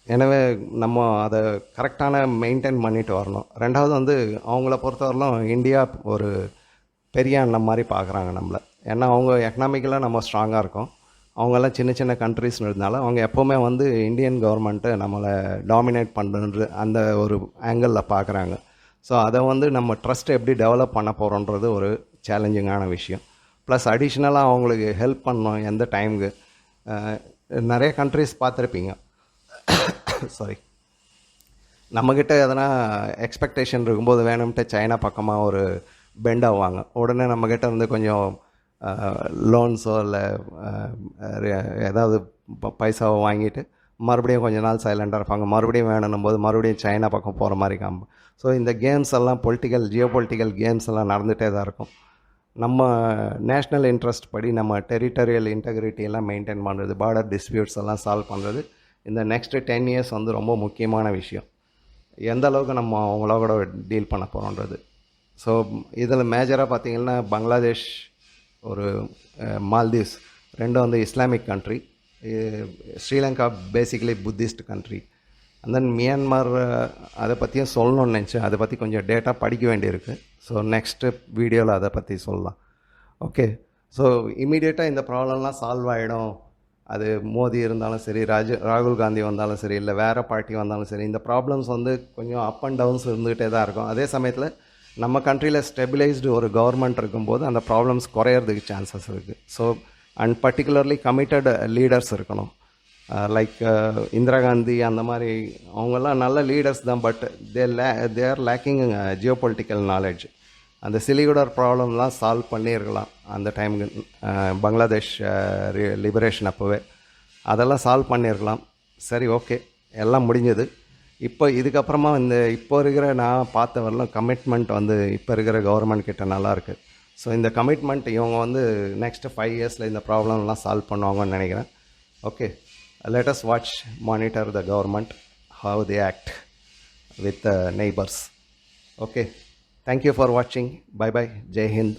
Speaker 1: எனவே நம்ம அதை கரெக்டான மெயின்டைன் பண்ணிட்டு வரணும். ரெண்டாவது வந்து அவங்கள பொறுத்தவரையிலும் இந்தியா ஒரு பெரிய அண்ணன் மாதிரி பார்க்குறாங்க நம்மளை. ஏன்னா அவங்க எக்கனாமிக்கலாக நம்ம ஸ்ட்ராங்காக இருக்கோம். அவங்கெல்லாம் சின்ன சின்ன கண்ட்ரிஸ்னு இருந்தாலும் அவங்க எப்போவுமே வந்து இந்தியன் கவர்மெண்ட்டு நம்மளை டாமினேட் பண்ணுறது அந்த ஒரு ஆங்கிளில் பார்க்குறாங்க. ஸோ அதை வந்து நம்ம ட்ரஸ்ட் எப்படி டெவலப் பண்ண போகிறோன்றது ஒரு சேலஞ்சிங்கான விஷயம். ப்ளஸ் அடிஷ்னலாக அவங்களுக்கு ஹெல்ப் பண்ணணும் எந்த டைமுக்கு. நிறைய கண்ட்ரிஸ் பார்த்துருப்பீங்க, சாரி, நம்மக்கிட்ட எதனா எக்ஸ்பெக்டேஷன் இருக்கும்போது வேணும்ட்டு சைனா பக்கமாக ஒரு பெண்ட் ஆவாங்க. உடனே நம்மக்கிட்ட இருந்து கொஞ்சம் லோன்ஸோ இல்லை ஏதாவது பைசாவோ வாங்கிட்டு மறுபடியும் கொஞ்ச நாள் சைலண்டாக இருப்பாங்க. மறுபடியும் வேணும் போது மறுபடியும் சைனா பக்கம் போகிற மாதிரி காம்பு. ஸோ இந்த கேம்ஸ் எல்லாம் ஜியோ பொலிட்டிக்கல் கேம்ஸ் எல்லாம் நடந்துகிட்டே தான் இருக்கும். நம்ம நேஷ்னல் இன்ட்ரெஸ்ட் படி நம்ம டெரிட்டரியல் இன்டெகிரிட்டி எல்லாம் மெயின்டைன் பண்ணுறது, பார்டர் டிஸ்பியூட்ஸ் எல்லாம் சால்வ் பண்ணுறது இந்த நெக்ஸ்ட்டு 10 இயர்ஸ் வந்து ரொம்ப முக்கியமான விஷயம். எந்த அளவுக்கு நம்ம அவங்களோட டீல் பண்ண போகிறோன்றது. ஸோ இதில் மேஜராக பார்த்திங்கன்னா பங்களாதேஷ், ஒரு மால்தீவ்ஸ், ரெண்டும் வந்து Islamic country. Sri Lanka basically Buddhist country. And then Myanmar, அதை பற்றியும் சொல்லணும்னு நினச்சேன். அதை பற்றி கொஞ்சம் டேட்டா படிக்க வேண்டியிருக்கு. ஸோ நெக்ஸ்ட்டு வீடியோவில் அதை பற்றி சொல்லலாம். ஓகே, ஸோ இமீடியட்டாக இந்த ப்ராப்ளம்லாம் சால்வ் ஆகிடும். அது மோடி இருந்தாலும் சரி, ராகுல் காந்தி வந்தாலும் சரி, இல்லை வேறு பார்ட்டி வந்தாலும் சரி, இந்த ப்ராப்ளம்ஸ் வந்து கொஞ்சம் அப் அண்ட் டவுன்ஸ் இருந்துகிட்டே தான் இருக்கும். அதே சமயத்தில் நம்ம கண்ட்ரியில் ஸ்டெபிலைஸ்டு ஒரு கவர்மெண்ட் இருக்கும்போது அந்த ப்ராப்ளம்ஸ் குறையிறதுக்கு சான்சஸ் இருக்குது. So and particularly committed leaders இருக்கணும். லைக் இந்திரா காந்தி அந்த மாதிரி அவங்கெல்லாம் நல்ல லீடர்ஸ் தான். But they are lacking Jio political knowledge. அந்த சிலிகுடர் ப்ராப்ளம்லாம் சால்வ் பண்ணியிருக்கலாம் அந்த டைமுக்கு. பங்களாதேஷ் லிபரேஷன் அப்போவே அதெல்லாம் சால்வ் பண்ணியிருக்கலாம். சரி, ஓகே, எல்லாம் முடிஞ்சது. இப்போ இதுக்கப்புறமா இப்போ இருக்கிற நான் பார்த்த வரலாம் கமிட்மெண்ட் வந்து இப்போ இருக்கிற கவர்மெண்ட் கிட்ட நல்லாயிருக்கு. ஸோ இந்த கமிட்மெண்ட் இவங்க வந்து நெக்ஸ்ட்டு 5 இயர்ஸில் இந்த ப்ராப்ளம்லாம் சால்வ் பண்ணுவாங்கன்னு நினைக்கிறேன். Okay, let us watch, monitor the government, how they act with the neighbors. Okay, thank you for watching. Bye bye. Jai Hind.